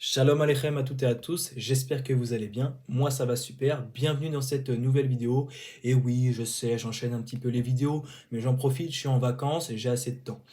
Shalom Aleichem à toutes et à tous, j'espère que vous allez bien. Moi ça va super, bienvenue dans cette nouvelle vidéo. Et oui, je sais, j'enchaîne un petit peu les vidéos, mais j'en profite, je suis en vacances et j'ai assez de temps.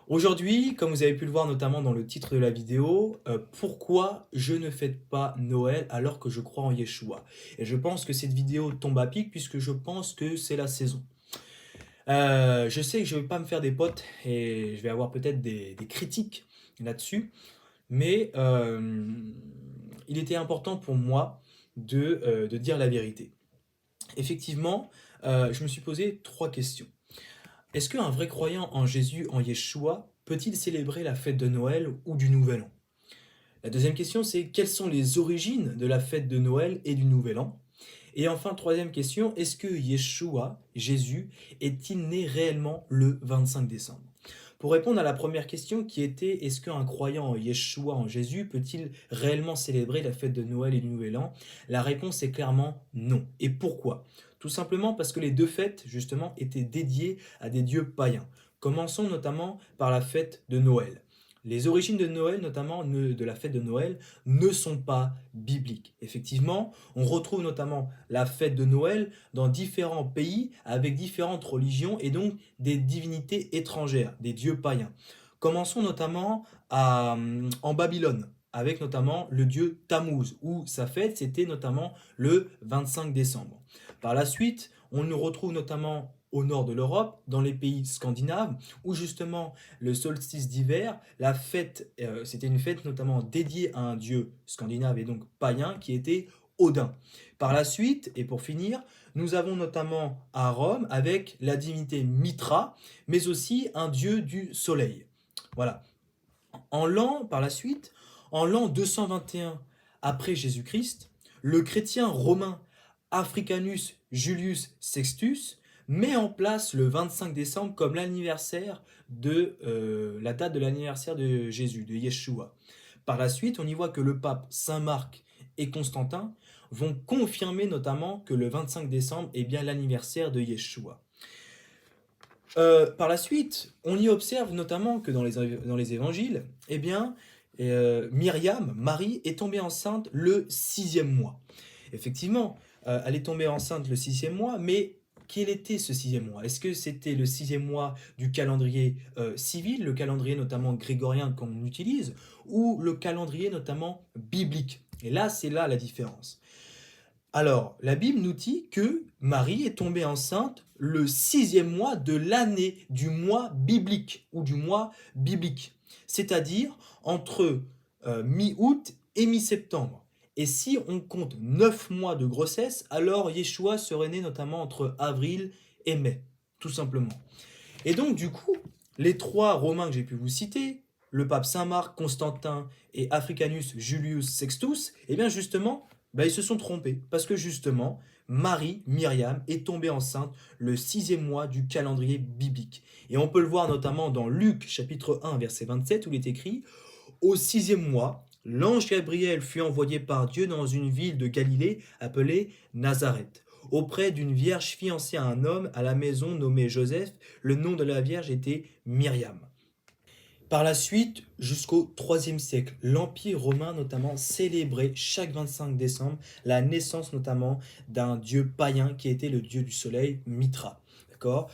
Aujourd'hui, comme vous avez pu le voir notamment dans le titre de la vidéo, pourquoi je ne fête pas Noël alors que je crois en Yeshua? Et je pense que cette vidéo tombe à pic puisque je pense que c'est la saison. Je sais que je ne vais pas me faire des potes et je vais avoir peut-être des critiques là-dessus. Mais il était important pour moi de dire la vérité. Effectivement, je me suis posé trois questions. Est-ce qu'un vrai croyant en Jésus, en Yeshua, peut-il célébrer la fête de Noël ou du Nouvel An? La deuxième question, c'est quelles sont les origines de la fête de Noël et du Nouvel An? Et enfin, troisième question, est-ce que Yeshua, Jésus, est-il né réellement le 25 décembre? Pour répondre à la première question qui était est-ce qu'un croyant en Yeshua, en Jésus, peut-il réellement célébrer la fête de Noël et du Nouvel An? La réponse est clairement non. Et pourquoi? Tout simplement parce que les deux fêtes, justement, étaient dédiées à des dieux païens. Commençons notamment par la fête de Noël. Les origines de Noël, notamment de la fête de Noël, ne sont pas bibliques. Effectivement, on retrouve notamment la fête de Noël dans différents pays avec différentes religions et donc des divinités étrangères, des dieux païens. Commençons notamment en Babylone, avec notamment le dieu Tammuz, où sa fête c'était notamment le 25 décembre. Par la suite, on nous retrouve notamment au nord de l'Europe, dans les pays scandinaves, où justement le solstice d'hiver, la fête, c'était une fête notamment dédiée à un dieu scandinave et donc païen qui était Odin. Par la suite, et pour finir, nous avons notamment à Rome avec la divinité Mitra, mais aussi un dieu du soleil. Voilà. Par la suite, en l'an 221 après Jésus-Christ, le chrétien romain Africanus Julius Sextus met en place le 25 décembre comme l'anniversaire la date de l'anniversaire de Jésus, de Yeshua. Par la suite, on y voit que le pape Saint Marc et Constantin vont confirmer notamment que le 25 décembre est bien l'anniversaire de Yeshua. Par la suite, on y observe notamment que dans les évangiles, eh bien, Myriam, Marie, est tombée enceinte le sixième mois. Effectivement, elle est tombée enceinte le sixième mois, mais quel était ce sixième mois? Est-ce que c'était le sixième mois du calendrier civil, le calendrier notamment grégorien qu'on utilise, ou le calendrier notamment biblique? Et là, c'est là la différence. Alors, la Bible nous dit que Marie est tombée enceinte le sixième mois de l'année du mois biblique ou du mois biblique, c'est-à-dire entre mi-août et mi-septembre. Et si on compte 9 mois de grossesse, alors Yeshua serait né notamment entre avril et mai, tout simplement. Et donc, du coup, les trois Romains que j'ai pu vous citer, le pape Saint-Marc, Constantin et Africanus Julius Sextus, eh bien justement, ils se sont trompés. Parce que justement, Marie, Myriam, est tombée enceinte le sixième mois du calendrier biblique. Et on peut le voir notamment dans Luc chapitre 1, verset 27, où il est écrit « Au sixième mois, l'ange Gabriel fut envoyé par Dieu dans une ville de Galilée appelée Nazareth auprès d'une vierge fiancée à un homme à la maison nommé Joseph. Le nom de la vierge était Myriam. Par la suite, jusqu'au IIIe siècle, l'Empire romain notamment célébrait chaque 25 décembre la naissance notamment d'un dieu païen qui était le dieu du soleil, Mitra. D'accord.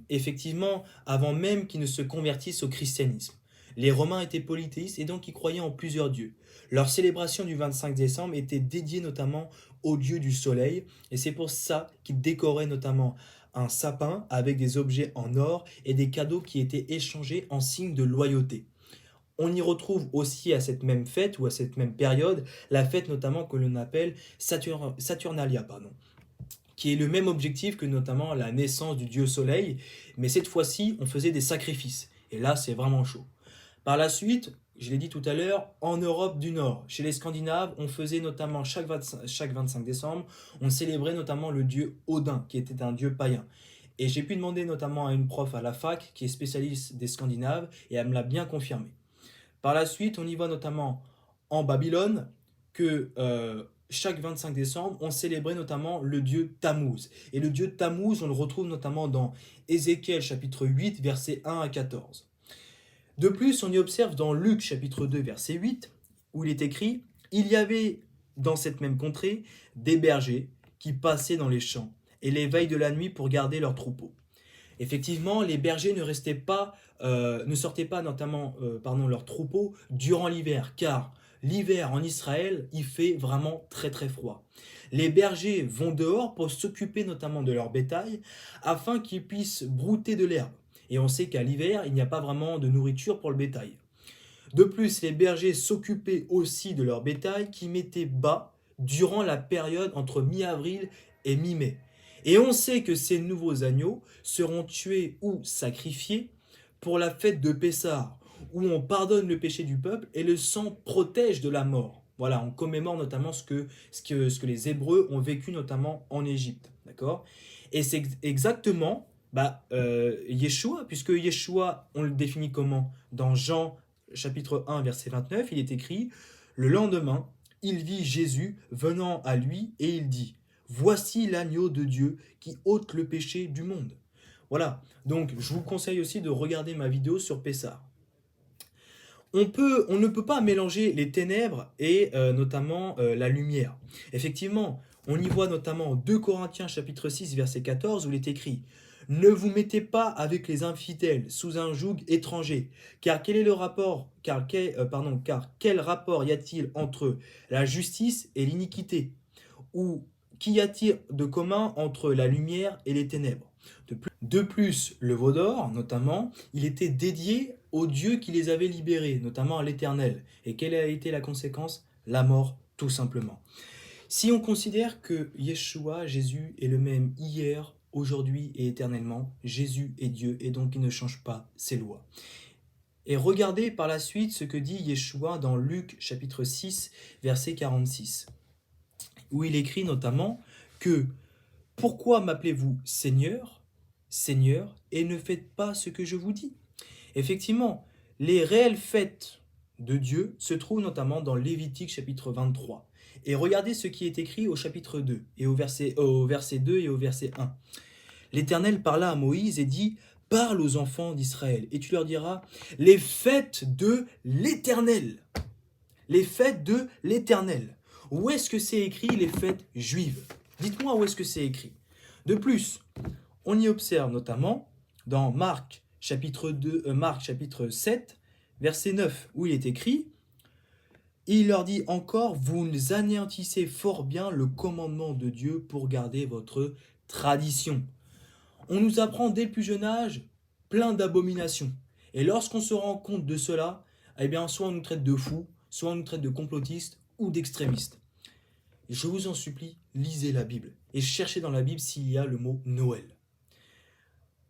Effectivement, avant même qu'ils ne se convertissent au christianisme. Les Romains étaient polythéistes et donc ils croyaient en plusieurs dieux. Leur célébration du 25 décembre était dédiée notamment au dieu du soleil et c'est pour ça qu'ils décoraient notamment un sapin avec des objets en or et des cadeaux qui étaient échangés en signe de loyauté. On y retrouve aussi à cette même fête ou à cette même période la fête notamment que l'on appelle Saturnalia, qui est le même objectif que notamment la naissance du dieu soleil, mais cette fois-ci on faisait des sacrifices et là c'est vraiment chaud. Par la suite, je l'ai dit tout à l'heure, en Europe du Nord, chez les Scandinaves, on faisait notamment chaque 25 décembre, on célébrait notamment le dieu Odin, qui était un dieu païen. Et j'ai pu demander notamment à une prof à la fac, qui est spécialiste des Scandinaves, et elle me l'a bien confirmé. Par la suite, on y voit notamment en Babylone que chaque 25 décembre, on célébrait notamment le dieu Tammuz. Et le dieu Tammuz, on le retrouve notamment dans Ézéchiel chapitre 8, versets 1 à 14. De plus, on y observe dans Luc chapitre 2, verset 8, où il est écrit « Il y avait dans cette même contrée des bergers qui passaient dans les champs et les veilles de la nuit pour garder leurs troupeaux. » Effectivement, les bergers ne sortaient pas notamment leurs troupeaux durant l'hiver, car l'hiver en Israël, il fait vraiment très très froid. Les bergers vont dehors pour s'occuper notamment de leur bétail, afin qu'ils puissent brouter de l'herbe. Et on sait qu'à l'hiver, il n'y a pas vraiment de nourriture pour le bétail. De plus, les bergers s'occupaient aussi de leur bétail qui mettait bas durant la période entre mi-avril et mi-mai. Et on sait que ces nouveaux agneaux seront tués ou sacrifiés pour la fête de Pessah, où on pardonne le péché du peuple et le sang protège de la mort. Voilà, on commémore notamment ce que les Hébreux ont vécu notamment en Égypte. D'accord. Et c'est exactement Yeshua, puisque Yeshua, on le définit comment? Dans Jean chapitre 1, verset 29, il est écrit « Le lendemain, il vit Jésus venant à lui et il dit « Voici l'agneau de Dieu qui ôte le péché du monde. » Voilà, donc je vous conseille aussi de regarder ma vidéo sur Pessah. On ne peut pas mélanger les ténèbres et notamment la lumière. Effectivement, on y voit notamment 2 Corinthiens chapitre 6 verset 14 où il est écrit « Ne vous mettez pas avec les infidèles sous un joug étranger, car quel est le rapport, car quel rapport y a-t-il entre la justice et l'iniquité? Ou qu'y a-t-il de commun entre la lumière et les ténèbres? De plus, le veau d'or, notamment, il était dédié au Dieu qui les avait libérés, notamment à l'Éternel. Et quelle a été la conséquence? La mort, tout simplement. Si on considère que Yeshua, Jésus, est le même hier, aujourd'hui et éternellement, Jésus est Dieu et donc il ne change pas ses lois. Et regardez par la suite ce que dit Yeshua dans Luc chapitre 6, verset 46, où il écrit notamment que « Pourquoi m'appelez-vous Seigneur, Seigneur, et ne faites pas ce que je vous dis ?» Effectivement, les réelles fêtes de Dieu se trouvent notamment dans Lévitique chapitre 23. Et regardez ce qui est écrit au chapitre 2, et au verset 2 et au verset 1. L'Éternel parla à Moïse et dit « Parle aux enfants d'Israël, et tu leur diras « Les fêtes de l'Éternel ». Les fêtes de l'Éternel. Où est-ce que c'est écrit les fêtes juives? Dites-moi où est-ce que c'est écrit. De plus, on y observe notamment dans Marc chapitre 7, verset 9, où il est écrit « Il leur dit encore, vous anéantissez fort bien le commandement de Dieu pour garder votre tradition. » On nous apprend dès le plus jeune âge plein d'abominations. Et lorsqu'on se rend compte de cela, eh bien, soit on nous traite de fous, soit on nous traite de complotistes ou d'extrémistes. Je vous en supplie, lisez la Bible et cherchez dans la Bible s'il y a le mot Noël.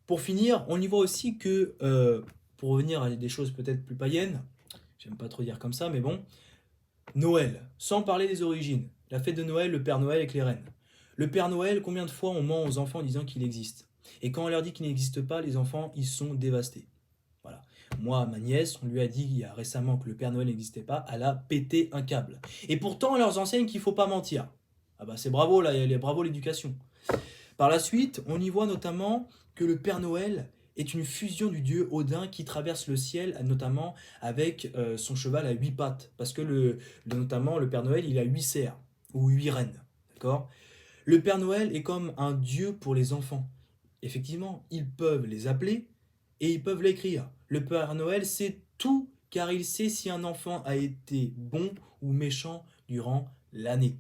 Pour finir, on y voit aussi que, pour revenir à des choses peut-être plus païennes, j'aime pas trop dire comme ça, mais bon, Noël, sans parler des origines, la fête de Noël, le Père Noël avec les reines. Le Père Noël, combien de fois on ment aux enfants en disant qu'il existe? Et quand on leur dit qu'il n'existe pas, les enfants, ils sont dévastés. Voilà. Moi, ma nièce, on lui a dit il y a récemment que le Père Noël n'existait pas, elle a pété un câble. Et pourtant, on leur enseigne qu'il ne faut pas mentir. Ah bah c'est bravo, là, bravo l'éducation. Par la suite, on y voit notamment que le Père Noël est une fusion du dieu Odin qui traverse le ciel, notamment avec son cheval à 8 pattes. Parce que notamment, le Père Noël, il a 8 cerfs, ou 8 reines. D'accord? Le Père Noël est comme un dieu pour les enfants. Effectivement, ils peuvent les appeler et ils peuvent l'écrire. Le Père Noël sait tout car il sait si un enfant a été bon ou méchant durant l'année.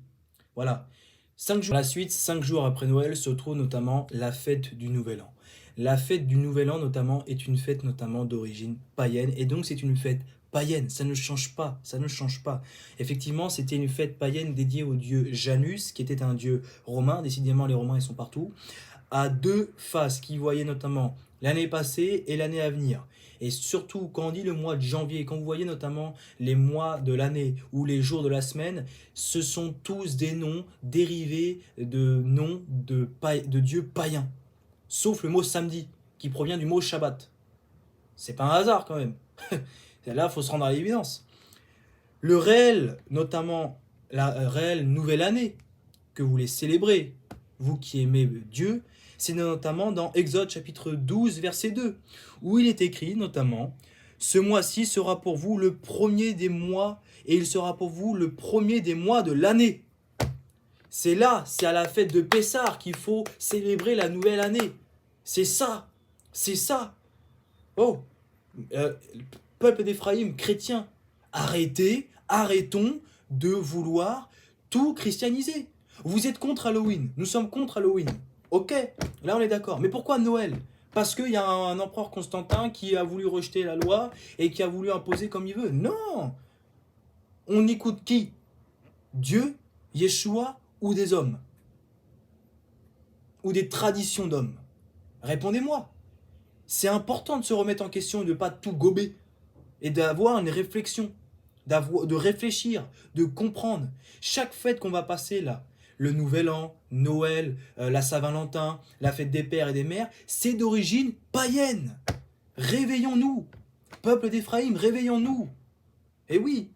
Voilà. 5 jours. À la suite, 5 jours après Noël, se trouve notamment la fête du Nouvel An. La fête du Nouvel An, notamment, est une fête notamment d'origine païenne. Et donc, c'est une fête païenne. Ça ne change pas. Ça ne change pas. Effectivement, c'était une fête païenne dédiée au dieu Janus, qui était un dieu romain. Décidément, les Romains, ils sont partout. À 2 faces, qui voyaient notamment l'année passée et l'année à venir. Et surtout, quand on dit le mois de janvier, quand vous voyez notamment les mois de l'année ou les jours de la semaine, ce sont tous des noms dérivés de noms de dieux païens. Sauf le mot samedi, qui provient du mot Shabbat. C'est pas un hasard quand même. Là, il faut se rendre à l'évidence. Le réel, notamment la réelle nouvelle année, que vous voulez célébrer, vous qui aimez Dieu, c'est notamment dans Exode chapitre 12, verset 2, où il est écrit notamment Ce mois-ci sera pour vous le premier des mois et il sera pour vous le premier des mois de l'année. C'est là, c'est à la fête de Pessah qu'il faut célébrer la nouvelle année. C'est ça, c'est ça. Oh, euh, peuple d'Éphraïm, chrétien, arrêtons de vouloir tout christianiser. Vous êtes contre Halloween, nous sommes contre Halloween. Ok, là on est d'accord. Mais pourquoi Noël? Parce qu'il y a un empereur Constantin qui a voulu rejeter la loi et qui a voulu imposer comme il veut. Non. On écoute qui? Dieu, Yeshua ou des hommes? Ou des traditions d'hommes? Répondez-moi. C'est important de se remettre en question et de ne pas tout gober. Et d'avoir une réflexion. De réfléchir, de comprendre. Chaque fête qu'on va passer là, le Nouvel An, Noël, la Saint-Valentin, la fête des pères et des mères, c'est d'origine païenne. Réveillons-nous. Peuple d'Éphraïm, réveillons-nous. Et oui.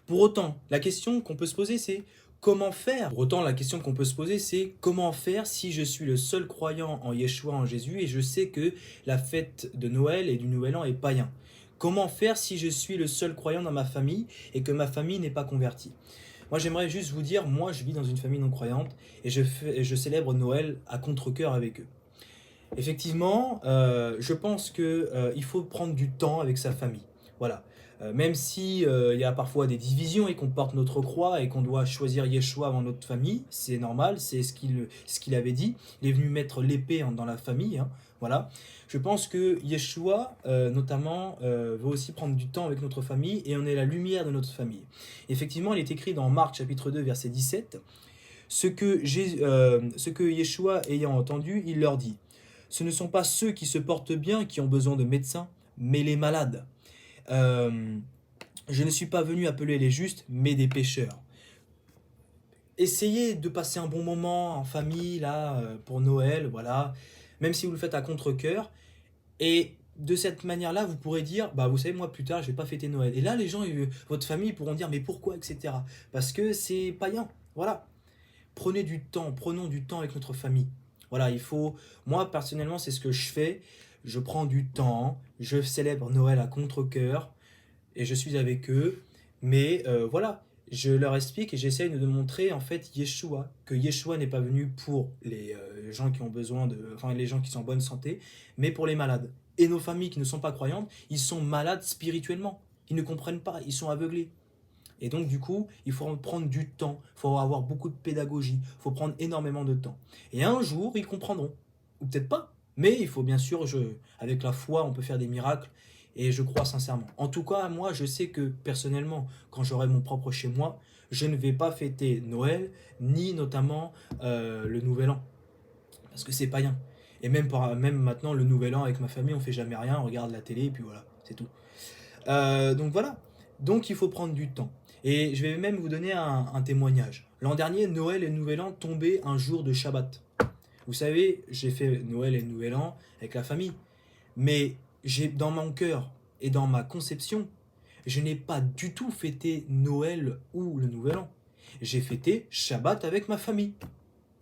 Pour autant, la question qu'on peut se poser, c'est comment faire? Pour autant, la question qu'on peut se poser, c'est comment faire si je suis le seul croyant en Yeshua, en Jésus, et je sais que la fête de Noël et du Nouvel An est païen? Comment faire si je suis le seul croyant dans ma famille et que ma famille n'est pas convertie? Moi, j'aimerais juste vous dire, moi, je vis dans une famille non croyante et je célèbre Noël à contre-cœur avec eux. Effectivement, je pense qu'il faut prendre du temps avec sa famille. Voilà. Même si il y a parfois des divisions et qu'on porte notre croix et qu'on doit choisir Yeshua avant notre famille, c'est normal, c'est ce qu'il avait dit. Il est venu mettre l'épée dans la famille. Hein, voilà. Je pense que Yeshua, notamment, veut aussi prendre du temps avec notre famille et on est la lumière de notre famille. Effectivement, il est écrit dans Marc chapitre 2, verset 17, ce que Yeshua ayant entendu, il leur dit. Ce ne sont pas ceux qui se portent bien qui ont besoin de médecins, mais les malades. Je ne suis pas venu appeler les justes, mais des pécheurs. Essayez de passer un bon moment en famille, là, pour Noël, voilà, même si vous le faites à contre-cœur. Et de cette manière-là, vous pourrez dire, bah vous savez, moi plus tard, je vais pas fêter Noël. Et là, les gens, votre famille pourront dire, mais pourquoi, etc. Parce que c'est païen, voilà. Prenons du temps avec notre famille. Voilà, il faut. Moi, personnellement, c'est ce que je fais. Je prends du temps, je célèbre Noël à contre-cœur et je suis avec eux. Mais voilà, je leur explique et j'essaye de montrer en fait Yeshua, que Yeshua n'est pas venu pour les gens qui ont besoin de. Enfin, les gens qui sont en bonne santé, mais pour les malades. Et nos familles qui ne sont pas croyantes, ils sont malades spirituellement. Ils ne comprennent pas, ils sont aveuglés. Et donc, du coup, il faut prendre du temps, il faut avoir beaucoup de pédagogie, il faut prendre énormément de temps. Et un jour, ils comprendront. Ou peut-être pas. Mais il faut bien sûr, avec la foi, on peut faire des miracles. Et je crois sincèrement. En tout cas, moi, je sais que personnellement, quand j'aurai mon propre chez moi, je ne vais pas fêter Noël, ni notamment le Nouvel An. Parce que c'est païen. Et même maintenant, le Nouvel An, avec ma famille, on fait jamais rien, on regarde la télé, et puis voilà, c'est tout. Donc voilà. Donc il faut prendre du temps. Et je vais même vous donner un témoignage. L'an dernier, Noël et Nouvel An tombaient un jour de Shabbat. Vous savez, j'ai fait Noël et Nouvel An avec la famille. Mais dans mon cœur et dans ma conception, je n'ai pas du tout fêté Noël ou le Nouvel An. J'ai fêté Shabbat avec ma famille.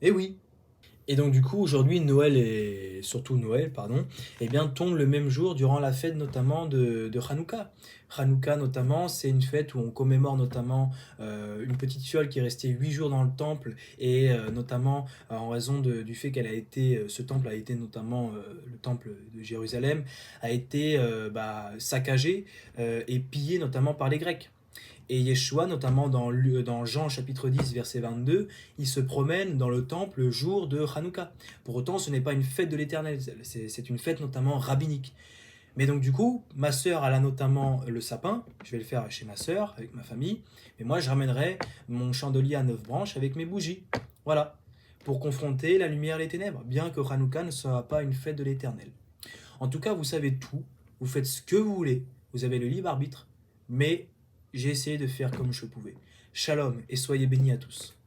Et oui. Et donc du coup aujourd'hui Noël pardon, eh bien tombe le même jour durant la fête notamment de Hanouka. Hanouka notamment c'est une fête où on commémore notamment une petite fiole qui est restée 8 jours dans le temple et notamment en raison du fait qu'elle a été, ce temple a été notamment le temple de Jérusalem a été saccagé et pillé notamment par les Grecs. Et Yeshua, notamment dans Jean chapitre 10, verset 22, il se promène dans le temple le jour de Hanouka. Pour autant, ce n'est pas une fête de l'Éternel, c'est une fête notamment rabbinique. Mais donc du coup, ma sœur, elle a notamment le sapin, je vais le faire chez ma sœur, avec ma famille, mais moi je ramènerai mon chandelier à 9 branches avec mes bougies. Voilà, pour confronter la lumière et les ténèbres, bien que Hanouka ne soit pas une fête de l'Éternel. En tout cas, vous savez tout, vous faites ce que vous voulez, vous avez le libre arbitre, mais j'ai essayé de faire comme je pouvais. Shalom et soyez bénis à tous.